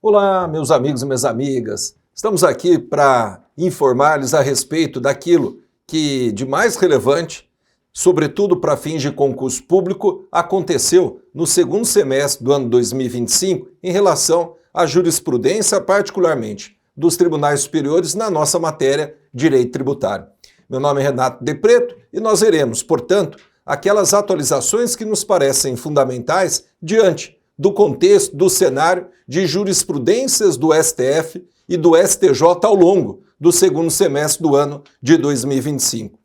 Olá, meus amigos e minhas amigas. Estamos aqui para informar-lhes a respeito daquilo que de mais relevante, sobretudo para fins de concurso público, aconteceu no segundo semestre do ano 2025 em relação à jurisprudência, particularmente dos tribunais superiores na nossa matéria Direito Tributário. Meu nome é Renato De Preto e nós veremos, portanto, aquelas atualizações que nos parecem fundamentais diante do contexto, do cenário de jurisprudências do STF e do STJ ao longo do segundo semestre do ano de 2025.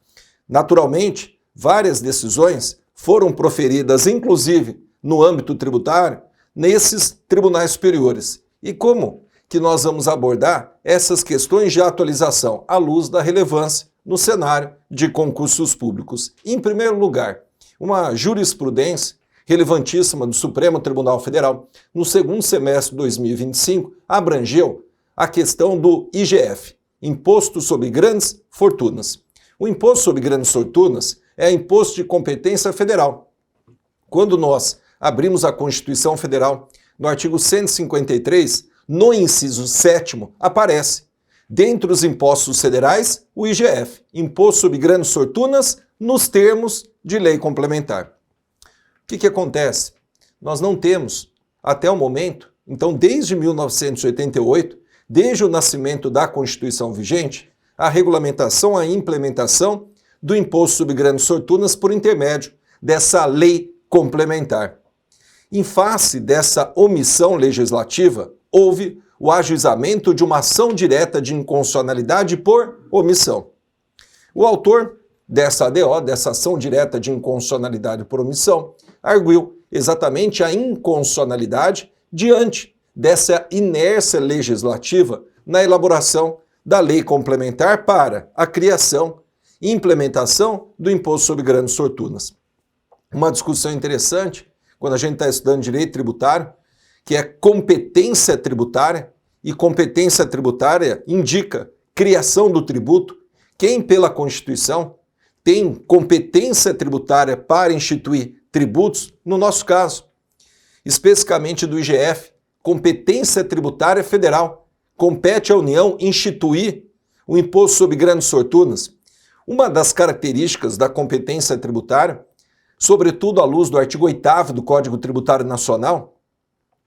Naturalmente, várias decisões foram proferidas, inclusive no âmbito tributário, nesses tribunais superiores. E como que nós vamos abordar essas questões de atualização à luz da relevância no cenário de concursos públicos? Em primeiro lugar, uma jurisprudência relevantíssima do Supremo Tribunal Federal, no segundo semestre de 2025, abrangeu a questão do IGF, Imposto sobre Grandes Fortunas. O Imposto sobre Grandes Fortunas é imposto de competência federal. Quando nós abrimos a Constituição Federal, no artigo 153, no inciso 7º, aparece, dentre os impostos federais, o IGF, Imposto sobre Grandes Fortunas, nos termos de lei complementar. O que acontece? Nós não temos, até o momento, então desde 1988, desde o nascimento da Constituição vigente, a regulamentação, a implementação do Imposto sobre Grandes Fortunas por intermédio dessa lei complementar. Em face dessa omissão legislativa, houve o ajuizamento de uma ação direta de inconstitucionalidade por omissão. O autor dessa ADO, dessa ação direta de inconstitucionalidade por omissão, arguiu exatamente a inconstitucionalidade diante dessa inércia legislativa na elaboração da lei complementar para a criação e implementação do Imposto sobre Grandes Fortunas. Uma discussão interessante, quando a gente está estudando direito tributário, que é competência tributária, e competência tributária indica criação do tributo. Quem, pela Constituição, tem competência tributária para instituir tributos, no nosso caso, especificamente do IGF, competência tributária federal, compete à União instituir o Imposto sobre Grandes Fortunas. Uma das características da competência tributária, sobretudo à luz do artigo 8º do Código Tributário Nacional,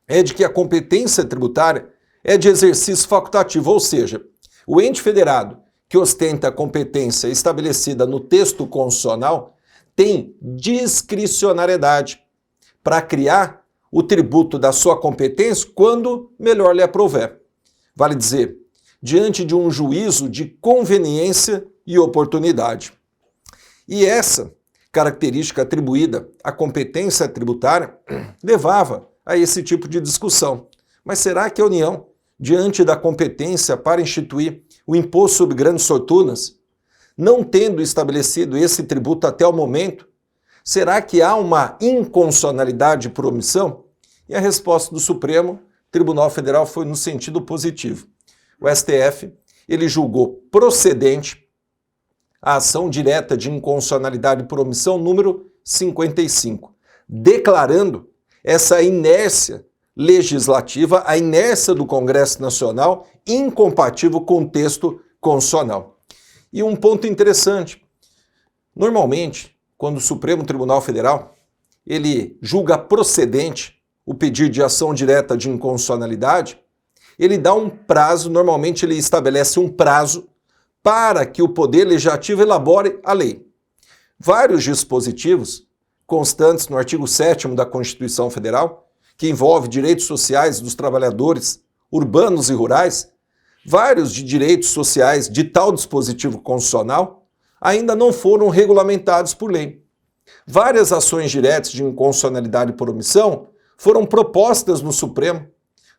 é de que a competência tributária é de exercício facultativo, ou seja, o ente federado que ostenta a competência estabelecida no texto constitucional tem discricionariedade para criar o tributo da sua competência quando melhor lhe aprouver. Vale dizer, diante de um juízo de conveniência e oportunidade. E essa característica atribuída à competência tributária levava a esse tipo de discussão. Mas será que a União, diante da competência para instituir o Imposto sobre Grandes Fortunas, não tendo estabelecido esse tributo até o momento, será que há uma inconstitucionalidade por omissão? E a resposta do Supremo Tribunal Federal foi no sentido positivo. O STF, ele julgou procedente a ação direta de inconstitucionalidade por omissão número 55, declarando essa inércia legislativa, a inércia do Congresso Nacional, incompatível com o texto constitucional. E um ponto interessante, normalmente, quando o Supremo Tribunal Federal ele julga procedente o pedido de ação direta de inconstitucionalidade, ele dá um prazo, normalmente ele estabelece um prazo para que o Poder Legislativo elabore a lei. Vários dispositivos constantes no artigo 7º da Constituição Federal, que envolve direitos sociais dos trabalhadores urbanos e rurais, vários de direitos sociais de tal dispositivo constitucional ainda não foram regulamentados por lei. Várias ações diretas de inconstitucionalidade por omissão foram propostas no Supremo.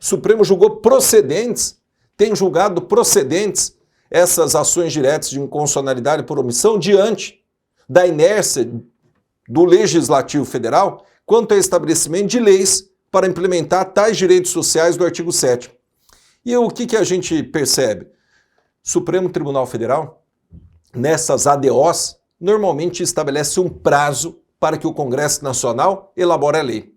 O Supremo julgou procedentes, tem julgado procedentes essas ações diretas de inconstitucionalidade por omissão diante da inércia do Legislativo Federal quanto ao estabelecimento de leis para implementar tais direitos sociais do artigo 7º. E o que a gente percebe? Supremo Tribunal Federal, nessas ADOs, normalmente estabelece um prazo para que o Congresso Nacional elabore a lei.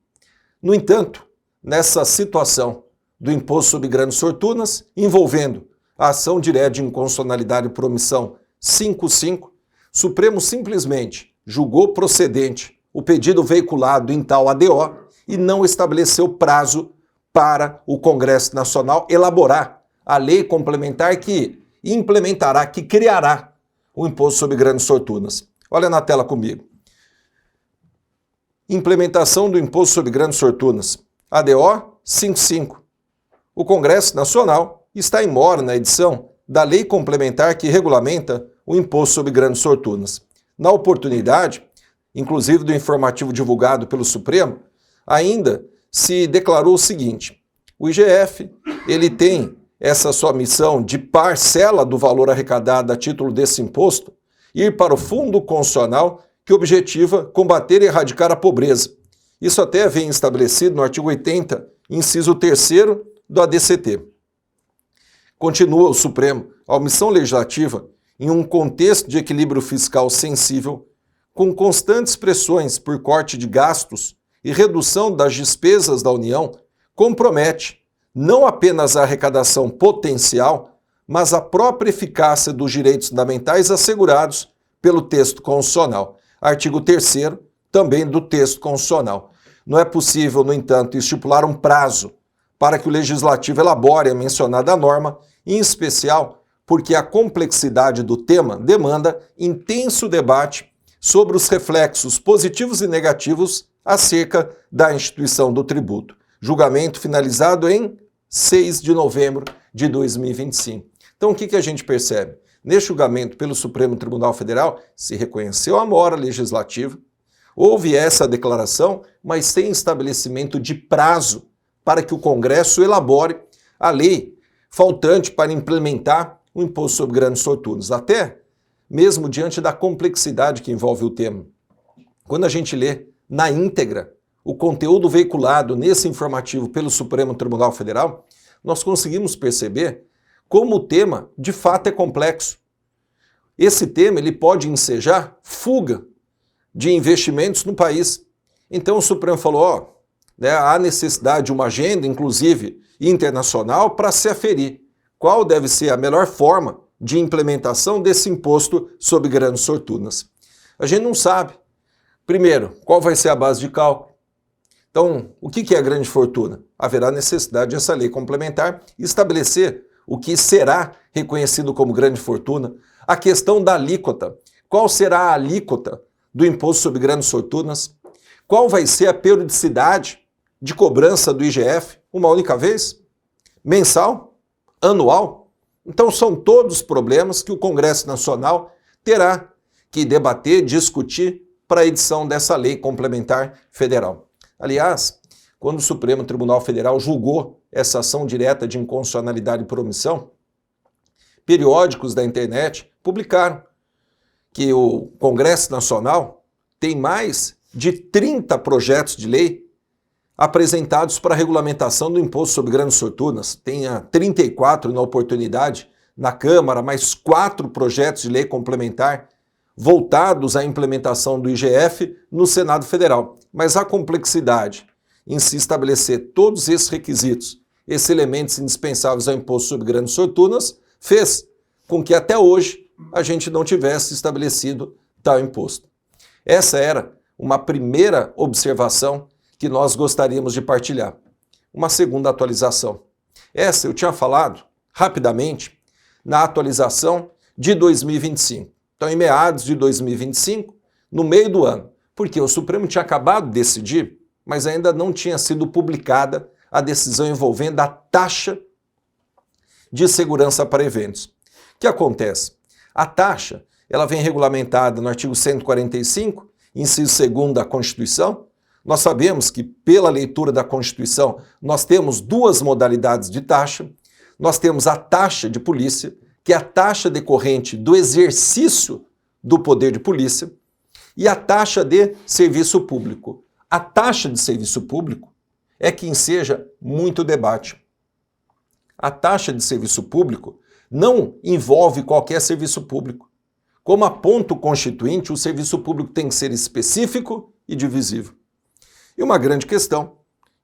No entanto, nessa situação do imposto sobre grandes fortunas, envolvendo a ação direta de inconstitucionalidade por omissão 55, o Supremo simplesmente julgou procedente o pedido veiculado em tal ADO e não estabeleceu prazo para o Congresso Nacional elaborar a lei complementar que implementará, que criará o imposto sobre grandes fortunas. Olha na tela comigo. Implementação do imposto sobre grandes fortunas. ADO 55. O Congresso Nacional está em mora na edição da lei complementar que regulamenta o imposto sobre grandes fortunas. Na oportunidade, inclusive do informativo divulgado pelo Supremo, ainda se declarou o seguinte: o IGF, ele tem essa sua missão de parcela do valor arrecadado a título desse imposto ir para o Fundo Constitucional que objetiva combater e erradicar a pobreza. Isso até vem estabelecido no artigo 80, inciso 3º do ADCT. Continua o Supremo a omissão legislativa em um contexto de equilíbrio fiscal sensível, com constantes pressões por corte de gastos e redução das despesas da União, compromete não apenas a arrecadação potencial, mas a própria eficácia dos direitos fundamentais assegurados pelo texto constitucional. Artigo 3º, também do texto constitucional. Não é possível, no entanto, estipular um prazo para que o Legislativo elabore a mencionada norma, em especial porque a complexidade do tema demanda intenso debate sobre os reflexos positivos e negativos acerca da instituição do tributo. Julgamento finalizado em 6 de novembro de 2025. Então, o que a gente percebe? Neste julgamento pelo Supremo Tribunal Federal, se reconheceu a mora legislativa, houve essa declaração, mas sem estabelecimento de prazo para que o Congresso elabore a lei faltante para implementar o imposto sobre grandes fortunas, até mesmo diante da complexidade que envolve o tema. Quando a gente lê na íntegra o conteúdo veiculado nesse informativo pelo Supremo Tribunal Federal, nós conseguimos perceber como o tema de fato é complexo. Esse tema ele pode ensejar fuga de investimentos no país. Então o Supremo falou, há necessidade de uma agenda, inclusive internacional, para se aferir qual deve ser a melhor forma de implementação desse imposto sobre grandes fortunas. A gente não sabe. Primeiro, qual vai ser a base de cálculo? Então, o que é a grande fortuna? Haverá necessidade dessa lei complementar estabelecer o que será reconhecido como grande fortuna, a questão da alíquota. Qual será a alíquota do imposto sobre grandes fortunas? Qual vai ser a periodicidade de cobrança do IGF? Uma única vez? Mensal? Anual? Então são todos problemas que o Congresso Nacional terá que debater, discutir para a edição dessa lei complementar federal. Aliás, quando o Supremo Tribunal Federal julgou essa ação direta de inconstitucionalidade por omissão, periódicos da internet publicaram que o Congresso Nacional tem mais de 30 projetos de lei apresentados para a regulamentação do imposto sobre grandes fortunas. Tem 34 na oportunidade na Câmara, mais 4 projetos de lei complementar voltados à implementação do IGF no Senado Federal. Mas a complexidade em se estabelecer todos esses requisitos, esses elementos indispensáveis ao imposto sobre grandes fortunas, fez com que até hoje a gente não tivesse estabelecido tal imposto. Essa era uma primeira observação que nós gostaríamos de partilhar. Uma segunda atualização. Essa eu tinha falado rapidamente na atualização de 2025. Então, em meados de 2025, no meio do ano, porque o Supremo tinha acabado de decidir, mas ainda não tinha sido publicada a decisão envolvendo a taxa de segurança para eventos. O que acontece? A taxa, ela vem regulamentada no artigo 145, inciso 2º da Constituição. Nós sabemos que, pela leitura da Constituição, nós temos duas modalidades de taxa. Nós temos a taxa de polícia, que é a taxa decorrente do exercício do poder de polícia, e a taxa de serviço público. A taxa de serviço público é que enseja muito debate. A taxa de serviço público não envolve qualquer serviço público. Como aponta o Constituinte, o serviço público tem que ser específico e divisível. E uma grande questão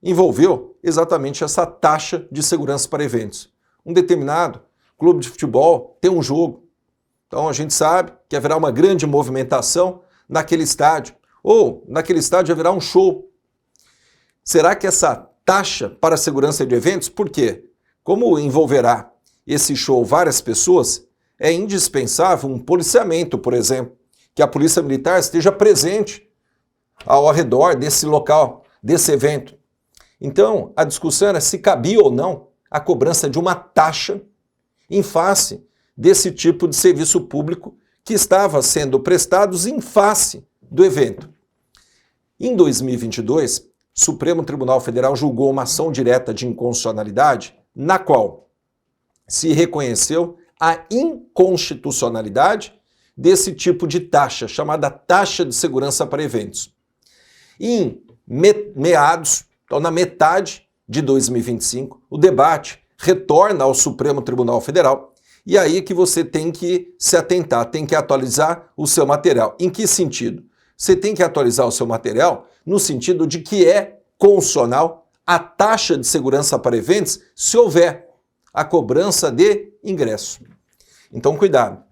envolveu exatamente essa taxa de segurança para eventos. Um determinado clube de futebol tem um jogo, então a gente sabe que haverá uma grande movimentação naquele estádio, ou naquele estádio haverá um show. Será que essa taxa para a segurança de eventos, por quê? Como envolverá esse show várias pessoas, é indispensável um policiamento, por exemplo, que a polícia militar esteja presente ao redor desse local, desse evento. Então, a discussão era se cabia ou não a cobrança de uma taxa em face desse tipo de serviço público que estava sendo prestado em face do evento. Em 2022, o Supremo Tribunal Federal julgou uma ação direta de inconstitucionalidade na qual se reconheceu a inconstitucionalidade desse tipo de taxa, chamada taxa de segurança para eventos. Em meados, então na metade de 2025, o debate retorna ao Supremo Tribunal Federal e aí que você tem que se atentar, tem que atualizar o seu material. Em que sentido? Você tem que atualizar o seu material no sentido de que é constitucional a taxa de segurança para eventos se houver a cobrança de ingresso. Então, cuidado.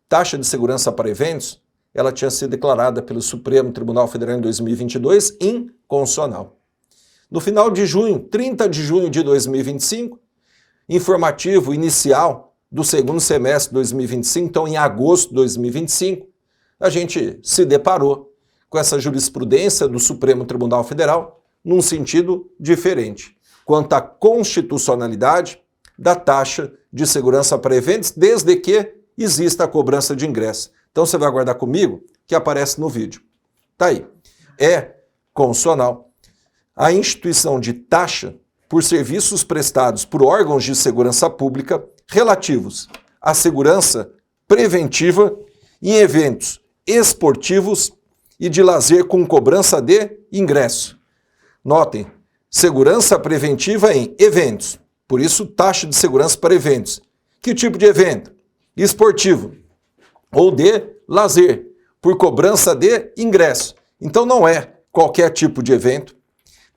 Taxa de segurança para eventos, ela tinha sido declarada pelo Supremo Tribunal Federal em 2022 inconstitucional. No final de junho, 30 de junho de 2025, informativo inicial do segundo semestre de 2025, então em agosto de 2025, a gente se deparou com essa jurisprudência do Supremo Tribunal Federal num sentido diferente, quanto à constitucionalidade da taxa de segurança para eventos, desde que exista a cobrança de ingresso. Então você vai aguardar comigo que aparece no vídeo. Tá aí. É constitucional a instituição de taxa por serviços prestados por órgãos de segurança pública relativos à segurança preventiva em eventos esportivos e de lazer com cobrança de ingresso. Notem, segurança preventiva em eventos, por isso taxa de segurança para eventos. Que tipo de evento? Esportivo ou de lazer, por cobrança de ingresso. Então não é qualquer tipo de evento,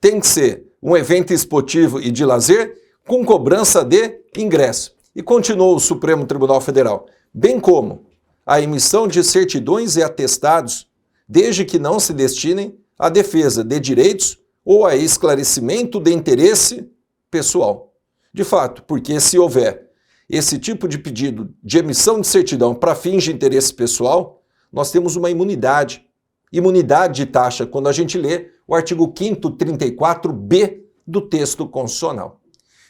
tem que ser um evento esportivo e de lazer com cobrança de ingresso. E continuou o Supremo Tribunal Federal, bem como a emissão de certidões e atestados, desde que não se destinem à defesa de direitos ou a esclarecimento de interesse pessoal. De fato, porque se houver esse tipo de pedido de emissão de certidão para fins de interesse pessoal, nós temos uma imunidade de taxa, quando a gente lê o artigo 5º 34b do texto constitucional.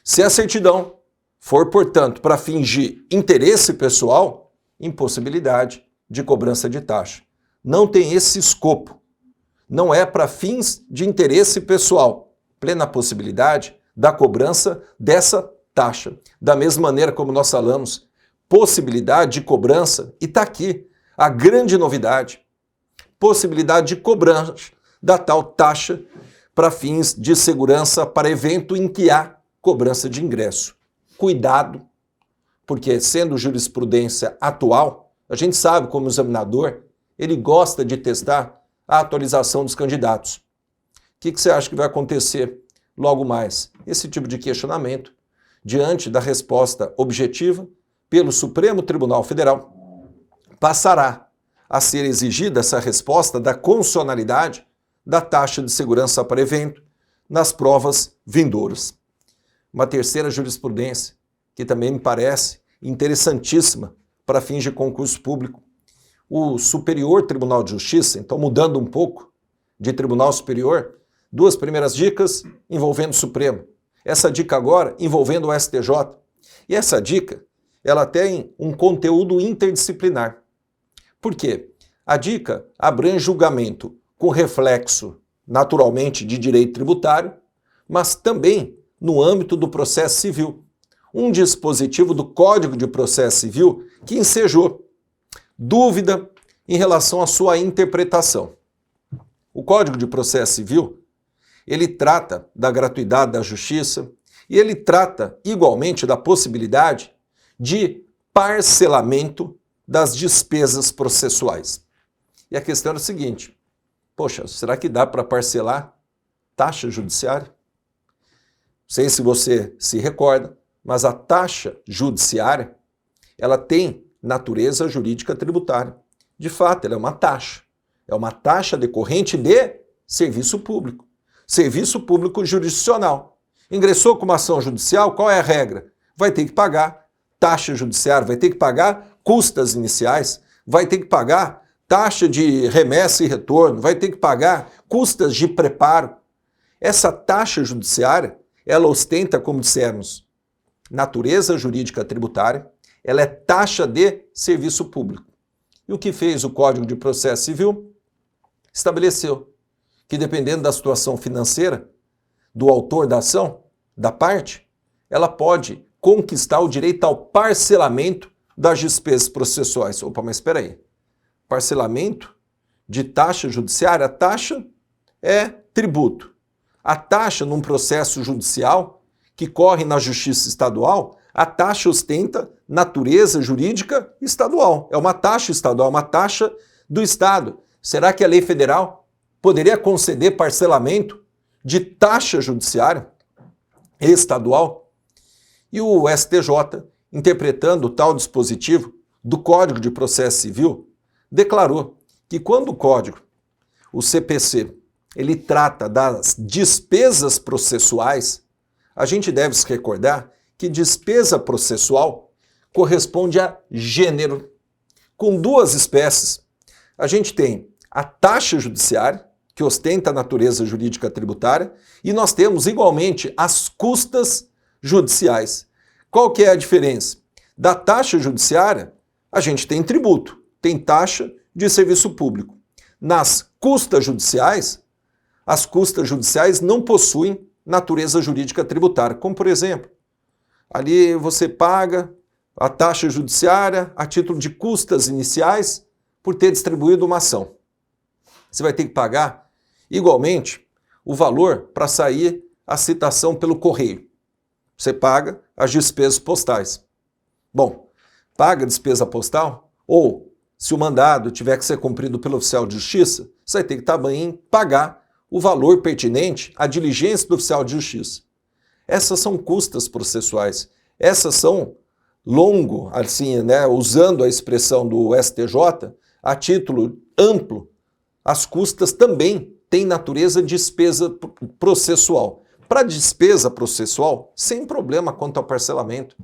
Se a certidão for, portanto, para fins de interesse pessoal, impossibilidade de cobrança de taxa. Não tem esse escopo. Não é para fins de interesse pessoal. Plena possibilidade da cobrança dessa taxa. Da mesma maneira como nós falamos, possibilidade de cobrança, e está aqui a grande novidade, possibilidade de cobrança da tal taxa para fins de segurança para evento em que há cobrança de ingresso. Cuidado, porque sendo jurisprudência atual, a gente sabe como o examinador, ele gosta de testar a atualização dos candidatos. O que você acha que vai acontecer logo mais? Esse tipo de questionamento, diante da resposta objetiva pelo Supremo Tribunal Federal, passará a ser exigida essa resposta da constitucionalidade da taxa de segurança para evento nas provas vindouras. Uma terceira jurisprudência, que também me parece interessantíssima para fins de concurso público. O Superior Tribunal de Justiça, então mudando um pouco de Tribunal Superior, duas primeiras dicas envolvendo o Supremo. Essa dica agora envolvendo o STJ. E essa dica, ela tem um conteúdo interdisciplinar. Por quê? A dica abrange julgamento com reflexo, naturalmente, de direito tributário, mas também no âmbito do processo civil. Um dispositivo do Código de Processo Civil que ensejou dúvida em relação à sua interpretação. O Código de Processo Civil, ele trata da gratuidade da justiça e ele trata igualmente da possibilidade de parcelamento das despesas processuais. E a questão é a seguinte: poxa, será que dá para parcelar taxa judiciária? sei se você se recorda, mas a taxa judiciária, ela tem natureza jurídica tributária. De fato, ela é uma taxa. É uma taxa decorrente de serviço público. Serviço público jurisdicional. Ingressou com uma ação judicial, qual é a regra? Vai ter que pagar taxa judiciária, vai ter que pagar custas iniciais, vai ter que pagar taxa de remessa e retorno, vai ter que pagar custas de preparo. Essa taxa judiciária, ela ostenta, como dissemos, natureza jurídica tributária, ela é taxa de serviço público. E o que fez o Código de Processo Civil? Estabeleceu que, dependendo da situação financeira do autor da ação, da parte, ela pode conquistar o direito ao parcelamento das despesas processuais. Opa, mas espera aí. Parcelamento de taxa judiciária, a taxa é tributo. A taxa num processo judicial que corre na Justiça Estadual, a taxa ostenta natureza jurídica estadual. É uma taxa estadual, uma taxa do Estado. Será que a lei federal poderia conceder parcelamento de taxa judiciária estadual? E o STJ, interpretando tal dispositivo do Código de Processo Civil, declarou que quando o Código, o CPC, ele trata das despesas processuais, a gente deve se recordar que despesa processual corresponde a gênero, com duas espécies. A gente tem a taxa judiciária, que ostenta a natureza jurídica tributária, e nós temos igualmente as custas judiciais. Qual que é a diferença? Da taxa judiciária, a gente tem tributo, tem taxa de serviço público. Nas custas judiciais, as custas judiciais não possuem natureza jurídica tributária, como por exemplo, ali você paga a taxa judiciária a título de custas iniciais por ter distribuído uma ação. Você vai ter que pagar, igualmente, o valor para sair a citação pelo correio. Você paga as despesas postais. Bom, paga a despesa postal, ou se o mandado tiver que ser cumprido pelo oficial de justiça, você vai ter que também pagar o valor pertinente à diligência do oficial de justiça. Essas são custas processuais. Essas são usando a expressão do STJ, a título amplo, as custas também têm natureza de despesa processual. Para despesa processual, sem problema quanto ao parcelamento.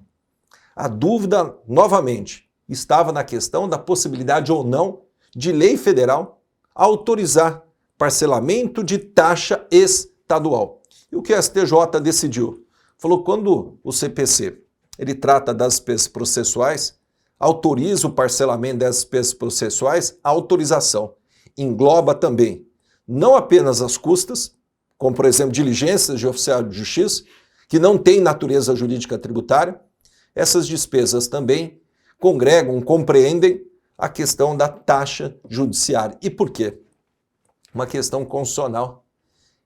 A dúvida, novamente, estava na questão da possibilidade ou não de lei federal autorizar parcelamento de taxa estadual. E o que a STJ decidiu? Falou que quando o CPC ele trata das despesas processuais, autoriza o parcelamento das despesas processuais, a autorização engloba também não apenas as custas, como por exemplo diligências de oficial de justiça, que não tem natureza jurídica tributária, essas despesas também compreendem a questão da taxa judiciária. E por quê? Uma questão constitucional.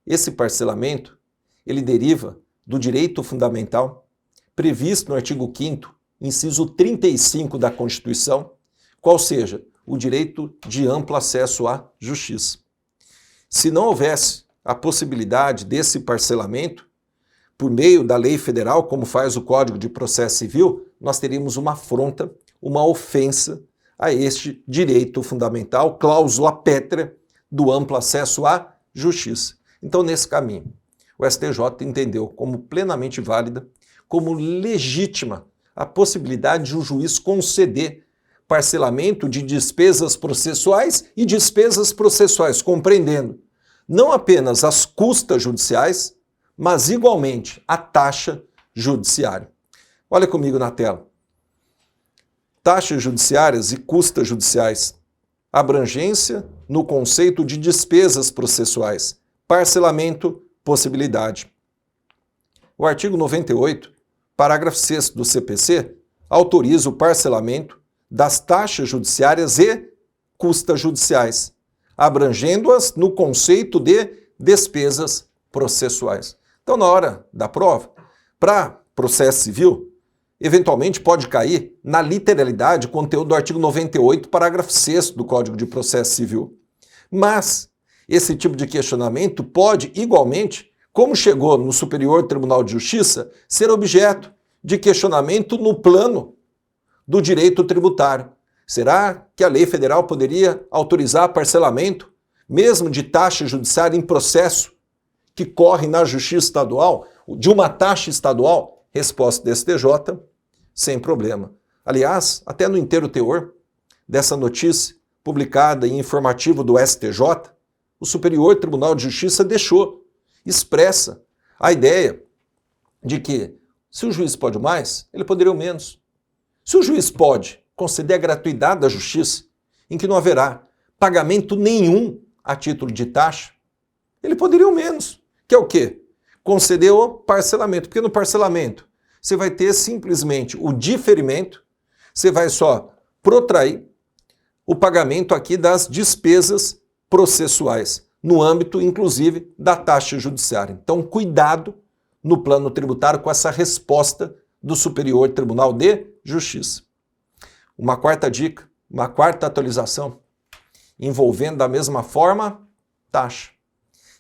Esse parcelamento, ele deriva do direito fundamental previsto no artigo 5º, inciso 35 da Constituição, qual seja o direito de amplo acesso à justiça. Se não houvesse a possibilidade desse parcelamento, por meio da lei federal, como faz o Código de Processo Civil, nós teríamos uma afronta, uma ofensa a este direito fundamental, cláusula pétrea do amplo acesso à justiça. Então, nesse caminho, o STJ entendeu como plenamente válida, como legítima, a possibilidade de um juiz conceder parcelamento de despesas processuais e despesas processuais, compreendendo não apenas as custas judiciais, mas igualmente a taxa judiciária. Olha comigo na tela. Taxas judiciárias e custas judiciais. Abrangência no conceito de despesas processuais. Parcelamento, possibilidade. O artigo 98, parágrafo 6º do CPC, autoriza o parcelamento das taxas judiciárias e custas judiciais, abrangendo-as no conceito de despesas processuais. Então, na hora da prova, para processo civil, eventualmente pode cair na literalidade o conteúdo do artigo 98, parágrafo 6º do Código de Processo Civil. Mas esse tipo de questionamento pode, igualmente, como chegou no Superior Tribunal de Justiça, ser objeto de questionamento no plano do direito tributário. Será que a lei federal poderia autorizar parcelamento, mesmo de taxa judiciária em processo que corre na Justiça Estadual, de uma taxa estadual? Resposta do STJ, sem problema. Aliás, até no inteiro teor dessa notícia, publicada em informativo do STJ, o Superior Tribunal de Justiça deixou expressa a ideia de que, se o juiz pode mais, ele poderia o menos. Se o juiz pode conceder a gratuidade da justiça, em que não haverá pagamento nenhum a título de taxa, ele poderia o menos. Que é o quê? Conceder o parcelamento. Porque no parcelamento você vai ter simplesmente o diferimento, você vai só protrair o pagamento aqui das despesas processuais, no âmbito, inclusive, da taxa judiciária. Então, cuidado no plano tributário com essa resposta do Superior Tribunal de Justiça. Uma quarta dica, uma quarta atualização, envolvendo da mesma forma taxa.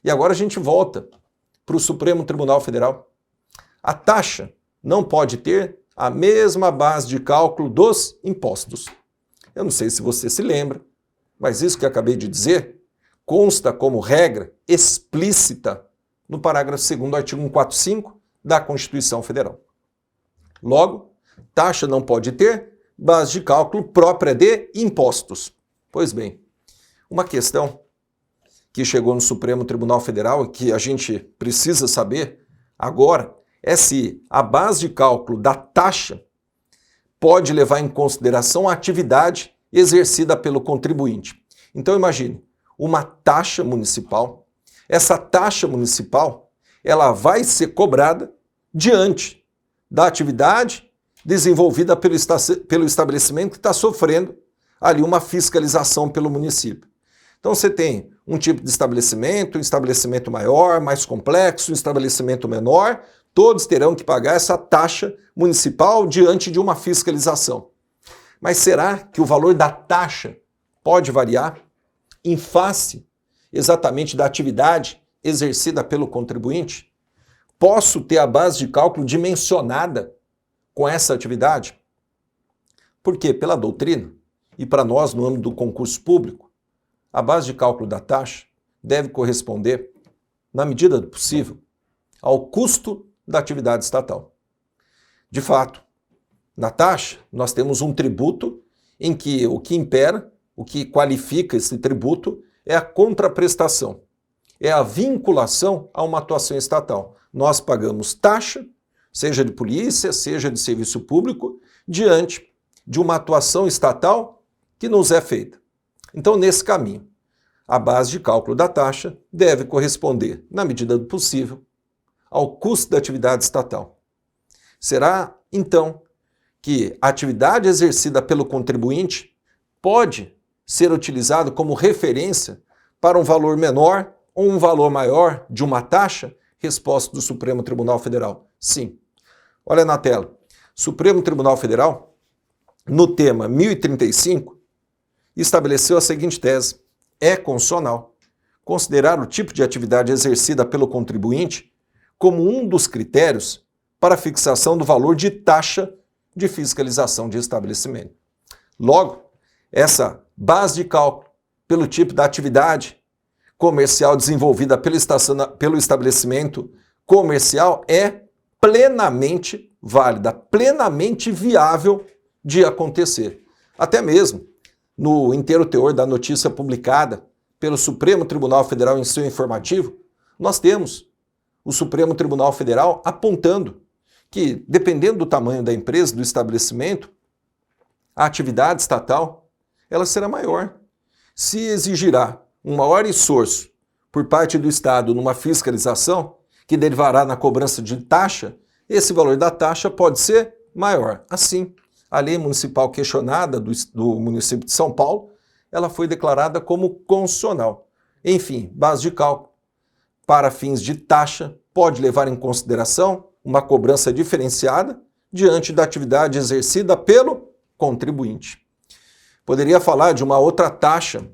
E agora a gente volta para o Supremo Tribunal Federal. A taxa não pode ter a mesma base de cálculo dos impostos. Eu não sei se você se lembra, mas isso que eu acabei de dizer consta como regra explícita no parágrafo 2º do artigo 145 da Constituição Federal. Logo, taxa não pode ter base de cálculo própria de impostos. Pois bem, uma questão que chegou no Supremo Tribunal Federal e que a gente precisa saber agora é se a base de cálculo da taxa pode levar em consideração a atividade exercida pelo contribuinte. Então imagine, uma taxa municipal, essa taxa municipal, ela vai ser cobrada diante da atividade desenvolvida pelo estabelecimento que está sofrendo ali uma fiscalização pelo município. Então você tem um tipo de estabelecimento, um estabelecimento maior, mais complexo, um estabelecimento menor, todos terão que pagar essa taxa municipal diante de uma fiscalização. Mas será que o valor da taxa pode variar em face exatamente da atividade exercida pelo contribuinte? Posso ter a base de cálculo dimensionada com essa atividade? Porque, pela doutrina, e para nós no âmbito do concurso público, a base de cálculo da taxa deve corresponder, na medida do possível, ao custo da atividade estatal. De fato, na taxa, nós temos um tributo em que o que impera, o que qualifica esse tributo é a contraprestação, é a vinculação a uma atuação estatal. Nós pagamos taxa, seja de polícia, seja de serviço público, diante de uma atuação estatal que nos é feita. Então, nesse caminho, a base de cálculo da taxa deve corresponder, na medida do possível, ao custo da atividade estatal. Será, então, que a atividade exercida pelo contribuinte pode ser utilizada como referência para um valor menor ou um valor maior de uma taxa? Resposta do Supremo Tribunal Federal: sim. Olha na tela. Supremo Tribunal Federal, no tema 1035, estabeleceu a seguinte tese: é constitucional considerar o tipo de atividade exercida pelo contribuinte como um dos critérios para a fixação do valor de taxa de fiscalização de estabelecimento. Logo, essa base de cálculo pelo tipo da atividade comercial desenvolvida pelo estabelecimento comercial é plenamente válida, plenamente viável de acontecer. Até mesmo no inteiro teor da notícia publicada pelo Supremo Tribunal Federal em seu informativo, nós temos o Supremo Tribunal Federal apontando que, dependendo do tamanho da empresa, do estabelecimento, a atividade estatal ela será maior. Se exigirá um maior esforço por parte do Estado numa fiscalização, que derivará na cobrança de taxa, esse valor da taxa pode ser maior. Assim, a lei municipal questionada do município de São Paulo, ela foi declarada como constitucional. Enfim, base de cálculo para fins de taxa pode levar em consideração uma cobrança diferenciada diante da atividade exercida pelo contribuinte. Poderia falar de uma outra taxa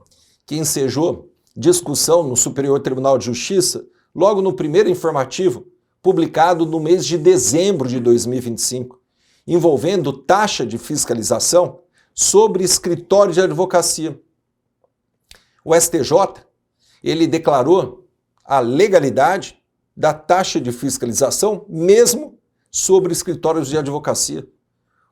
que ensejou discussão no Superior Tribunal de Justiça logo no primeiro informativo, publicado no mês de dezembro de 2025, envolvendo taxa de fiscalização sobre escritório de advocacia. O STJ, ele declarou a legalidade da taxa de fiscalização mesmo sobre escritórios de advocacia.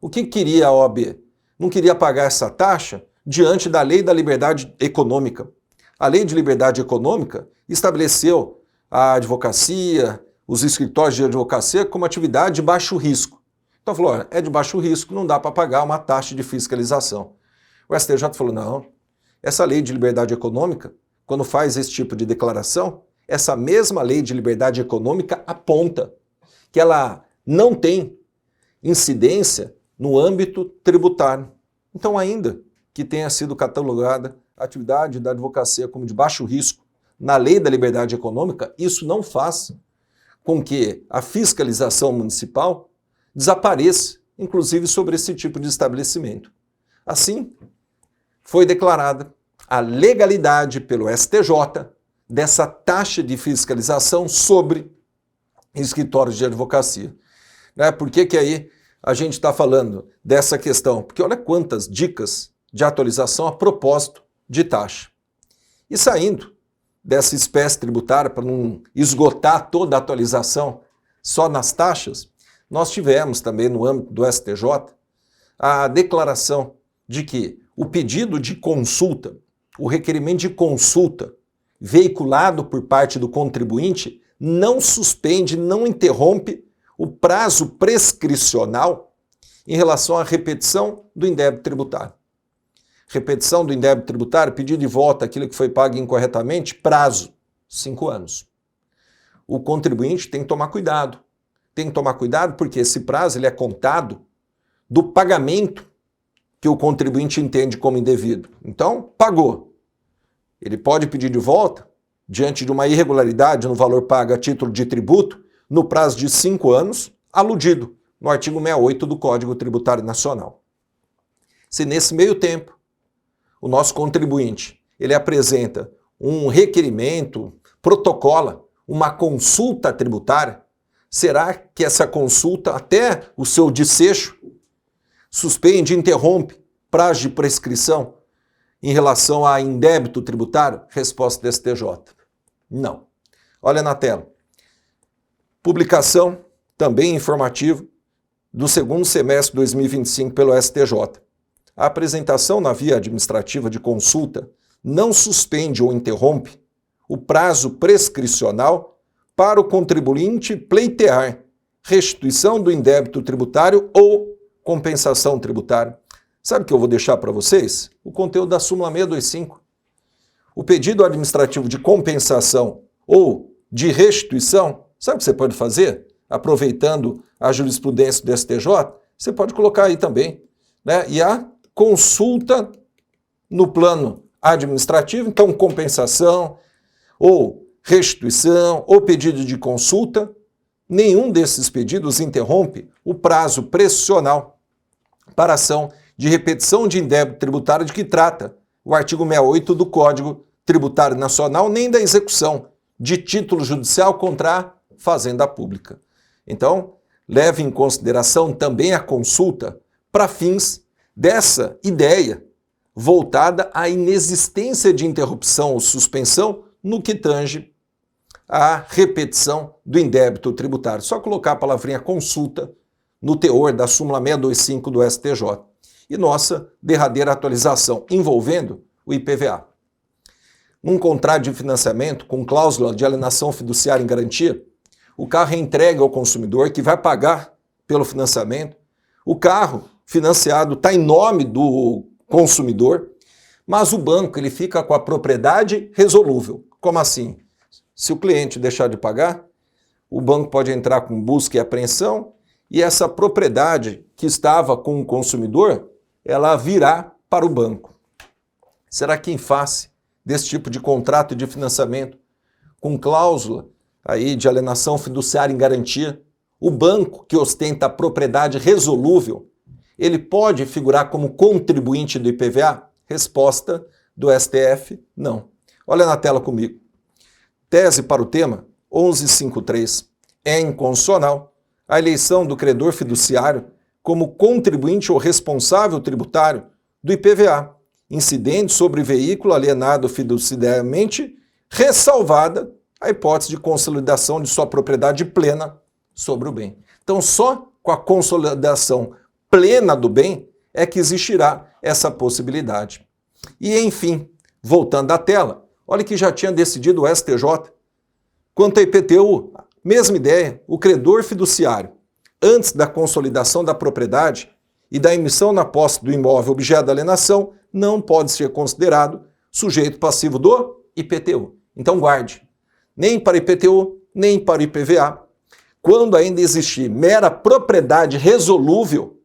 O que queria a OAB? Não queria pagar essa taxa diante da Lei da Liberdade Econômica. A Lei de Liberdade Econômica estabeleceu a advocacia, os escritórios de advocacia como atividade de baixo risco. Então falou, olha, é de baixo risco, não dá para pagar uma taxa de fiscalização. O STJ falou, não, essa Lei de Liberdade Econômica, quando faz esse tipo de declaração, essa mesma Lei de Liberdade Econômica aponta que ela não tem incidência no âmbito tributário. Então, ainda que tenha sido catalogada a atividade da advocacia como de baixo risco na Lei da Liberdade Econômica, isso não faz com que a fiscalização municipal desapareça, inclusive sobre esse tipo de estabelecimento. Assim, foi declarada a legalidade pelo STJ dessa taxa de fiscalização sobre escritórios de advocacia. Por que aí a gente está falando dessa questão? Porque olha quantas dicas de atualização a propósito de taxa. E saindo dessa espécie tributária, para não esgotar toda a atualização só nas taxas, nós tivemos também no âmbito do STJ a declaração de que o pedido de consulta, o requerimento de consulta veiculado por parte do contribuinte não suspende, não interrompe o prazo prescricional em relação à repetição do indébito tributário. Repetição do indébito tributário, pedido de volta aquilo que foi pago incorretamente, prazo, 5 anos. O contribuinte tem que tomar cuidado. Tem que tomar cuidado porque esse prazo ele é contado do pagamento que o contribuinte entende como indevido. Então, pagou. Ele pode pedir de volta, diante de uma irregularidade no valor pago a título de tributo, no prazo de 5 anos, aludido no artigo 68 do Código Tributário Nacional. Se nesse meio tempo, o nosso contribuinte ele apresenta um requerimento, protocola uma consulta tributária, será que essa consulta, até o seu desfecho, suspende, interrompe prazo de prescrição em relação a indébito tributário? Resposta do STJ: não. Olha na tela. Publicação, também informativo, do segundo semestre de 2025 pelo STJ. A apresentação na via administrativa de consulta não suspende ou interrompe o prazo prescricional para o contribuinte pleitear restituição do indébito tributário ou compensação tributária. Sabe o que eu vou deixar para vocês? O conteúdo da súmula 625. O pedido administrativo de compensação ou de restituição, sabe o que você pode fazer? Aproveitando a jurisprudência do STJ, você pode colocar aí também, né? E a consulta no plano administrativo, então compensação ou restituição ou pedido de consulta, nenhum desses pedidos interrompe o prazo prescricional para ação de repetição de indébito tributário de que trata o artigo 68 do Código Tributário Nacional, nem da execução de título judicial contra a Fazenda Pública. Então, leve em consideração também a consulta para fins dessa ideia voltada à inexistência de interrupção ou suspensão no que tange à repetição do indébito tributário. Só colocar a palavrinha consulta no teor da súmula 625 do STJ. E nossa derradeira atualização envolvendo o IPVA. Num contrato de financiamento com cláusula de alienação fiduciária em garantia, o carro é entregue ao consumidor que vai pagar pelo financiamento. O carro financiado está em nome do consumidor, mas o banco ele fica com a propriedade resolúvel. Como assim? Se o cliente deixar de pagar, o banco pode entrar com busca e apreensão e essa propriedade que estava com o consumidor, ela virá para o banco. Será que em face desse tipo de contrato de financiamento com cláusula aí de alienação fiduciária em garantia, o banco que ostenta a propriedade resolúvel, ele pode figurar como contribuinte do IPVA? Resposta do STF: não. Olha na tela comigo. Tese para o tema: 1153. É inconstitucional a eleição do credor fiduciário como contribuinte ou responsável tributário do IPVA, incidente sobre veículo alienado fiduciariamente, ressalvada a hipótese de consolidação de sua propriedade plena sobre o bem. Então, só com a consolidação plena do bem é que existirá essa possibilidade. E, enfim, voltando à tela, olha que já tinha decidido o STJ. Quanto à IPTU, mesma ideia, o credor fiduciário, antes da consolidação da propriedade e da emissão na posse do imóvel objeto da alienação, não pode ser considerado sujeito passivo do IPTU. Então guarde, nem para IPTU, nem para IPVA, quando ainda existir mera propriedade resolúvel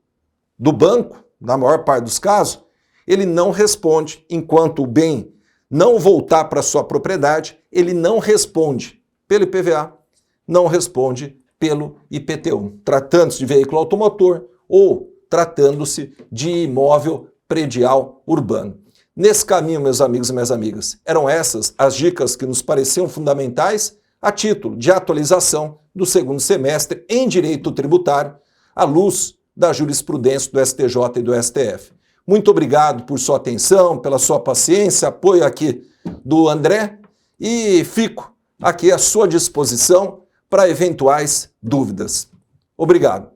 do banco, na maior parte dos casos, ele não responde. Enquanto o bem não voltar para sua propriedade, ele não responde pelo IPVA, não responde pelo IPTU, tratando-se de veículo automotor ou tratando-se de imóvel predial urbano. Nesse caminho, meus amigos e minhas amigas, eram essas as dicas que nos pareciam fundamentais a título de atualização do segundo semestre em direito tributário, à luz da jurisprudência do STJ e do STF. Muito obrigado por sua atenção, pela sua paciência, apoio aqui do André, e fico aqui à sua disposição para eventuais dúvidas. Obrigado.